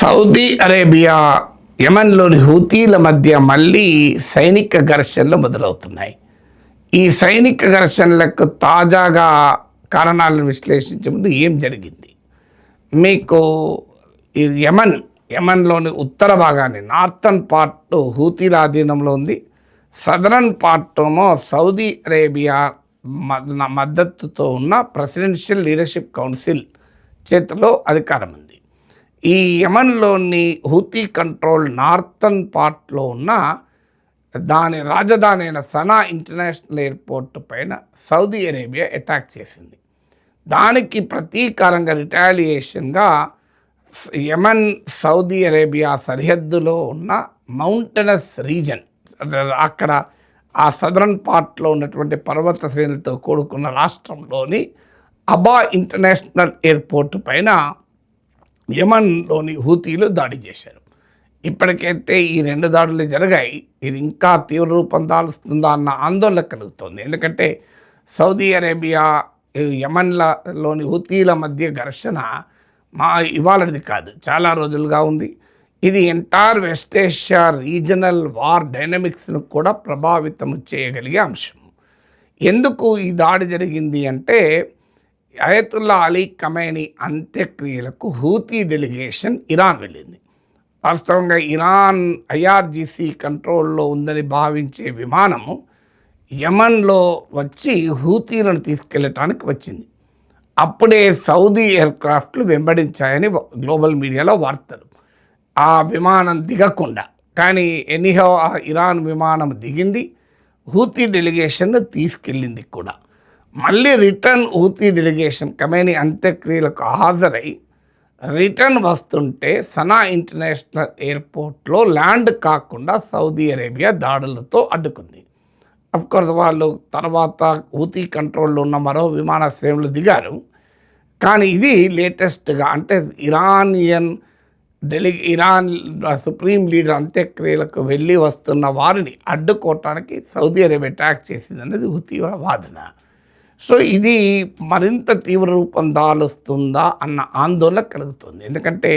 Saudi Arabia యెమెన్లోని హూతీల మధ్య మళ్ళీ సైనిక ఘర్షణలు మొదలవుతున్నాయి. ఈ సైనిక ఘర్షణలకు తాజాగా కారణాలను విశ్లేషించే ముందు ఏం జరిగింది మీకు ఈ యెమెన్లోని ఉత్తర భాగాన్ని నార్థన్ పార్ట్ హూతీల ఆధీనంలో ఉంది. సదరన్ పార్ట్ ఏమో సౌదీ అరేబియా మద్దతుతో ఉన్న ప్రెసిడెన్షియల్ లీడర్షిప్ కౌన్సిల్ చేతిలో అధికారం ఉంది. ఈ యెమెన్లోని హూతీ కంట్రోల్ నార్థన్ పార్ట్లో ఉన్న దాని రాజధాని అయిన సనా ఇంటర్నేషనల్ ఎయిర్పోర్ట్ పైన సౌదీ అరేబియా అటాక్ చేసింది. దానికి ప్రతీకారంగా రిటాలియేషన్గా యెమెన్ సౌదీ అరేబియా సరిహద్దులో ఉన్న మౌంటనస్ రీజన్, అక్కడ ఆ సదరన్ పార్ట్లో ఉన్నటువంటి పర్వత శ్రేణులతో కూడుకున్న రాష్ట్రంలోని అబా ఇంటర్నేషనల్ ఎయిర్పోర్ట్ పైన యెమెన్లోని హూతీలు దాడి చేశారు. ఇప్పటికైతే ఈ 2 దాడులు జరిగాయి. ఇది ఇంకా తీవ్ర రూపం దాల్స్తుందా అన్న ఆందోళన కలుగుతుంది. ఎందుకంటే సౌదీ అరేబియా యెమెన్లోని హూతీల మధ్య ఘర్షణ ఇవాళది కాదు, చాలా రోజులుగా ఉంది. ఇది entire West Asia regional war డైనమిక్స్ను కూడా ప్రభావితం చేయగలిగే అంశం. ఎందుకు ఈ దాడి జరిగింది అంటే అయతుల్లా అలీ ఖమేనీ అంత్యక్రియలకు హూతీ డెలిగేషన్ ఇరాన్ వెళ్ళింది. వాస్తవంగా ఇరాన్ ఐఆర్జీసీ కంట్రోల్లో ఉందని భావించే విమానము యెమెన్లో వచ్చి హూతీలను తీసుకెళ్ళటానికి వచ్చింది. అప్పుడే సౌదీ ఎయిర్క్రాఫ్ట్లు వెంబడించాయని గ్లోబల్ మీడియాలో వార్తలు. ఆ విమానం దిగకుండా, కానీ ఎనీహౌ ఆ ఇరాన్ విమానం దిగింది, హూతీ డెలిగేషన్ను తీసుకెళ్ళింది కూడా. మళ్ళీ రిటర్న్ హూతీ డెలిగేషన్ ఖమేనీ అంత్యక్రియలకు హాజరై రిటర్న్ వస్తుంటే సనా ఇంటర్నేషనల్ ఎయిర్పోర్ట్లో ల్యాండ్ కాకుండా సౌదీ అరేబియా దాడులతో అడ్డుకుంది. అఫ్కోర్స్ వాళ్ళు తర్వాత హూతీ కంట్రోల్లో ఉన్న మరో విమానాశ్రయంలో దిగారు. కానీ ఇది లేటెస్ట్గా అంటే ఇరాన్ సుప్రీం లీడర్ అంత్యక్రియలకు వెళ్ళి వస్తున్న వారిని అడ్డుకోవటానికి సౌదీ అరేబియా అటాక్ చేసింది అనేది హూతీ వాదన. సో ఇది మరింత తీవ్ర రూపం దాలుస్తుందా అన్న ఆందోళన కలుగుతుంది. ఎందుకంటే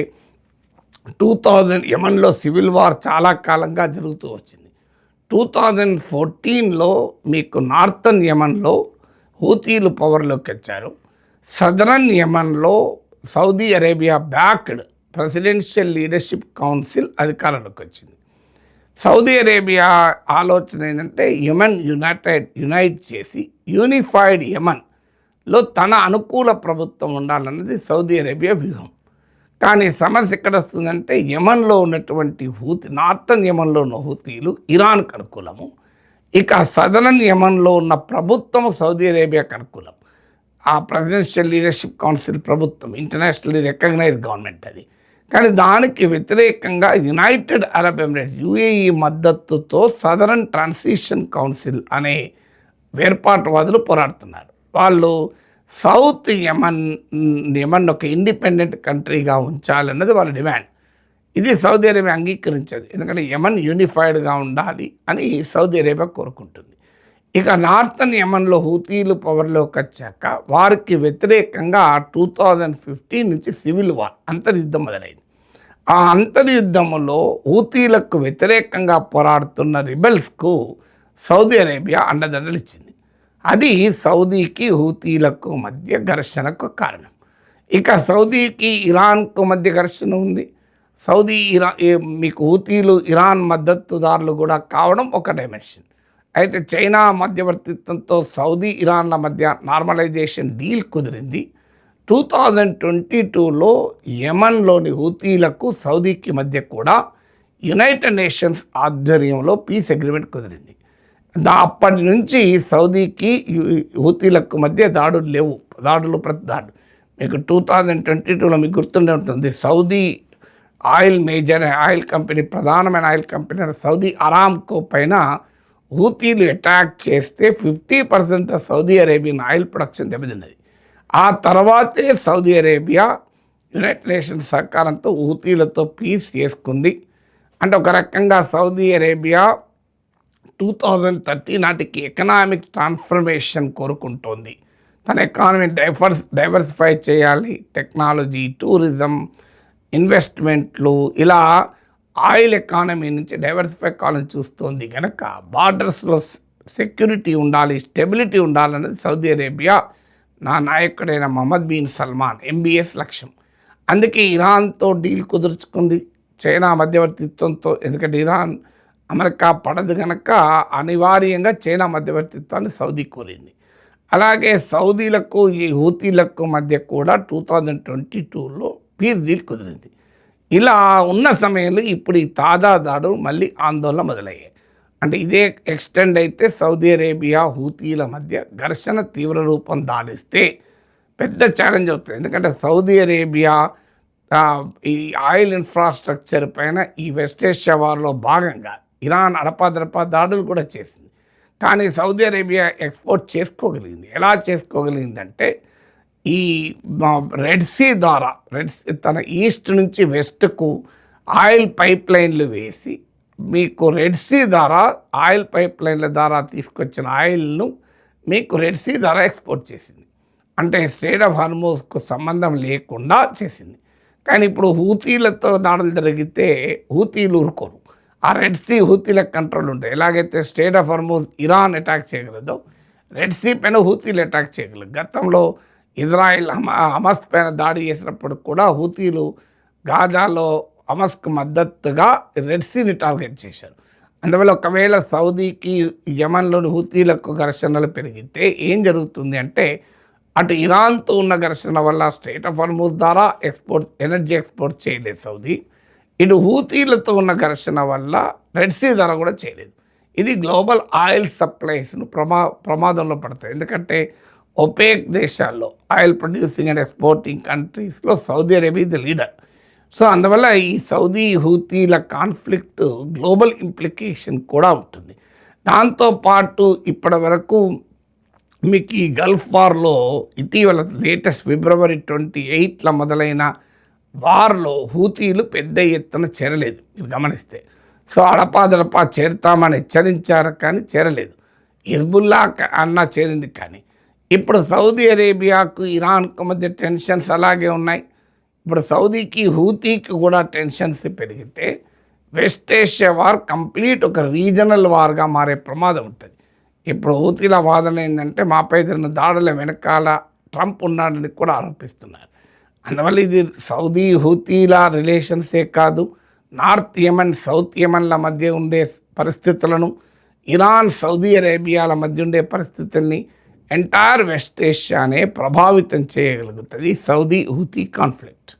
2000 యెమెన్లో సివిల్ వార్ చాలా కాలంగా జరుగుతూ వచ్చింది. 2014లో మీకు నార్థన్ యెమెన్లో హూతీలు పవర్లోకి వచ్చారు. సదరన్ యెమెన్లో Saudi Arabia backed presidential leadership council అధికారంలోకి వచ్చింది. సౌదీ అరేబియా ఆలోచన ఏంటంటే యునైట్ చేసి యూనిఫైడ్ యెమెన్లో తన అనుకూల ప్రభుత్వం ఉండాలన్నది సౌదీ అరేబియా వ్యూహం. కానీ సమస్య ఎక్కడ వస్తుందంటే యెమెన్లో ఉన్నటువంటి నార్థన్ యెమెన్లో ఉన్న హూతీలు ఇరాన్కు అనుకూలము, ఇక సదరన్ యెమెన్లో ఉన్న ప్రభుత్వం సౌదీ అరేబియాకు అనుకూలం. ఆ ప్రెసిడెన్షియల్ లీడర్షిప్ కౌన్సిల్ ప్రభుత్వం ఇంటర్నేషనల్లీ రికగ్నైజ్ గవర్నమెంట్ అది. కానీ దానికి వ్యతిరేకంగా యునైటెడ్ అరబ్ ఎమిరేట్స్ యుఏఈ మద్దతుతో సదరన్ ట్రాన్సిషన్ కౌన్సిల్ అనే వేర్పాటువాదులు పోరాడుతున్నారు. వాళ్ళు సౌత్ యెమెన్ ఒక ఇండిపెండెంట్ కంట్రీగా ఉంచాలన్నది వాళ్ళ డిమాండ్. ఇది సౌదీ అరేబియా అంగీకరించదు. ఎందుకంటే యెమెన్ యూనిఫైడ్గా ఉండాలి అని సౌదీ అరేబియా కోరుకుంటుంది. ఇక నార్థన్ యెమెన్లో హూతీలు పవర్లోకి వచ్చాక వారికి వ్యతిరేకంగా 2015 నుంచి సివిల్ వార్ అంతర్యుద్ధం మొదలైంది. ఆ అంతర్యుద్ధంలో హూతీలకు వ్యతిరేకంగా పోరాడుతున్న రిబెల్స్కు సౌదీ అరేబియా అండదండలు ఇచ్చింది. అది సౌదీకి హూతీలకు మధ్య ఘర్షణకు కారణం. ఇక సౌదీకి ఇరాన్కు మధ్య ఘర్షణ ఉంది. మీకు హూతీలు ఇరాన్ మద్దతుదారులు కూడా కావడం ఒక డైమెన్షన్. అయితే చైనా మధ్యవర్తిత్వంతో సౌదీ ఇరాన్ల మధ్య నార్మలైజేషన్ డీల్ కుదిరింది. 2022లో యెమెన్లోని హూతీలకు సౌదీకి మధ్య కూడా యునైటెడ్ నేషన్స్ ఆధ్వర్యంలో పీస్ అగ్రిమెంట్ కుదిరింది. అప్పటి నుంచి సౌదీకి హూతీలకు మధ్య దాడులు లేవు. ప్రతి దాడు మీకు 2022లో మీకు గుర్తుండే ఉంటుంది. సౌదీ ఆయిల్ కంపెనీ, ప్రధానమైన ఆయిల్ కంపెనీ సౌదీ అరామ్కో పైన హూతీలు అటాక్ చేస్తే 50% సౌదీ అరేబియన్ ఆయిల్ ప్రొడక్షన్ దెబ్బతిన్నది. ఆ తర్వాతే సౌదీ అరేబియా యునైటెడ్ నేషన్స్ సహకారంతో హూతీలతో పీస్ చేసుకుంది. అంటే ఒక రకంగా సౌదీ అరేబియా 2030 నాటికి ఎకనామిక్ ట్రాన్స్ఫర్మేషన్ కోరుకుంటోంది. తన ఎకానమీ డైవర్సిఫై చేయాలి, టెక్నాలజీ, టూరిజం, ఇన్వెస్ట్మెంట్లు ఇలా ఆయిల్ ఎకానమీ నుంచి డైవర్సిఫై కావాలని చూస్తోంది కనుక బార్డర్స్లో సెక్యూరిటీ ఉండాలి, స్టెబిలిటీ ఉండాలన్నది సౌదీ అరేబియా నా నాయకుడైన మహమ్మద్ బిన్ సల్మాన్ ఎంబీఎస్ లక్ష్యం. అందుకే ఇరాన్తో డీల్ కుదుర్చుకుంది చైనా మధ్యవర్తిత్వంతో. ఎందుకంటే ఇరాన్ అమెరికా పడదు కనుక అనివార్యంగా చైనా మధ్యవర్తిత్వాన్ని సౌదీ కోరింది. అలాగే సౌదీలకు ఈ హూతీలకు మధ్య కూడా 2022లో పీస్ డీల్ కుదిరింది. ఇలా ఉన్న సమయంలో ఇప్పుడు ఈ తాజా దాడులు మళ్ళీ ఆందోళన మొదలయ్యాయి. అంటే ఇదే ఎక్స్టెండ్ అయితే సౌదీ అరేబియా హూతీల మధ్య ఘర్షణ తీవ్ర రూపం దాలిస్తే పెద్ద ఛాలెంజ్ అవుతుంది. ఎందుకంటే సౌదీ అరేబియా ఈ ఆయిల్ ఇన్ఫ్రాస్ట్రక్చర్ పైన ఈ వెస్ట్ ఏషియా వార్లో భాగంగా ఇరాన్ అడపాదడపా దాడులు కూడా చేసింది. కానీ సౌదీ అరేబియా ఎక్స్పోర్ట్ చేసుకోగలిగింది. ఎలా చేసుకోగలిగిందంటే ఈ రెడ్ సీ ద్వారా తన ఈస్ట్ నుంచి వెస్ట్కు ఆయిల్ పైప్ లైన్లు వేసి మీకు రెడ్ సీ ద్వారా ఆయిల్ పైప్ లైన్ల ద్వారా తీసుకొచ్చిన ఆయిల్ను మీకు రెడ్ సీ ద్వారా ఎక్స్పోర్ట్ చేసింది. అంటే స్ట్రెయిట్ ఆఫ్ హార్మూజ్కు సంబంధం లేకుండా చేసింది. కానీ ఇప్పుడు హూతీలతో దాడులు జరిగితే హూతీలు ఊరుకోరు. ఆ రెడ్ సీ హూతీలకు కంట్రోల్ ఉంటాయి. ఎలాగైతే strait of Hormuz Iran attack చేయగలదో రెడ్ సీ పైన హూతీలు అటాక్ చేయగలరు. గతంలో ఇజ్రాయిల్ హమస్ పైన దాడి చేసినప్పుడు కూడా హూతీలు గాజాలో హమస్కు మద్దతుగా రెడ్ సీని టార్గెట్ చేశారు. అందువల్ల ఒకవేళ సౌదీకి యమన్లోని హూతీలకు ఘర్షణలు పెరిగితే ఏం జరుగుతుంది అంటే అటు ఇరాన్తో ఉన్న ఘర్షణ వల్ల స్ట్రెయిట్ ఆఫ్ హార్మూజ్ ద్వారా ఎనర్జీ ఎక్స్పోర్ట్ చేయలేదు సౌదీ. ఇటు హూతీలతో ఉన్న ఘర్షణ వల్ల రెడ్ సీ ద్వారా కూడా చేయలేదు. ఇది గ్లోబల్ ఆయిల్ సప్లైస్ను ప్రమాదంలో పడతాయి. ఎందుకంటే ఒపేక్ దేశాల్లో ఆయిల్ ప్రొడ్యూసింగ్ అండ్ ఎక్స్పోర్టింగ్ కంట్రీస్లో సౌదీ అరేబియా ఇది లీడర్. సో అందువల్ల ఈ సౌదీ హూతీల కాన్ఫ్లిక్ట్ గ్లోబల్ ఇంప్లికేషన్ కూడా ఉంటుంది. దాంతోపాటు ఇప్పటి వరకు మీకు ఈ గల్ఫ్ వార్లో ఇటీవల లేటెస్ట్ February 28 మొదలైన వార్లో హూతీలు పెద్ద ఎత్తున చేరలేదు. మీరు గమనిస్తే సో అడపాదడపా చేరుతామని హెచ్చరించారు కానీ చేరలేదు. హిజ్బుల్లా అన్నా చేరింది. కానీ ఇప్పుడు సౌదీ అరేబియాకు ఇరాన్కు మధ్య టెన్షన్స్ అలాగే ఉన్నాయి. ఇప్పుడు సౌదీకి హూతీకి కూడా టెన్షన్స్ పెరిగితే వెస్ట్ ఏషియా వార్ కంప్లీట్ ఒక రీజనల్ వార్గా మారే ప్రమాదం ఉంటుంది. ఇప్పుడు హూతీల వాదన ఏంటంటే మాపై జరిగిన దాడుల వెనకాల ట్రంప్ ఉన్నాడని కూడా ఆరోపిస్తున్నారు. అందువల్ల ఇది సౌదీ హూతీల రిలేషన్సే కాదు, నార్త్ యమన్ సౌత్ యమన్ల మధ్య ఉండే పరిస్థితులను, ఇరాన్ సౌదీ అరేబియాల మధ్య ఉండే పరిస్థితుల్ని ఎంటైర్ వెస్ట్ ఏషియానే ప్రభావితం చేయగలుగుతుంది సౌదీ హూతీ కాన్ఫ్లిక్ట్.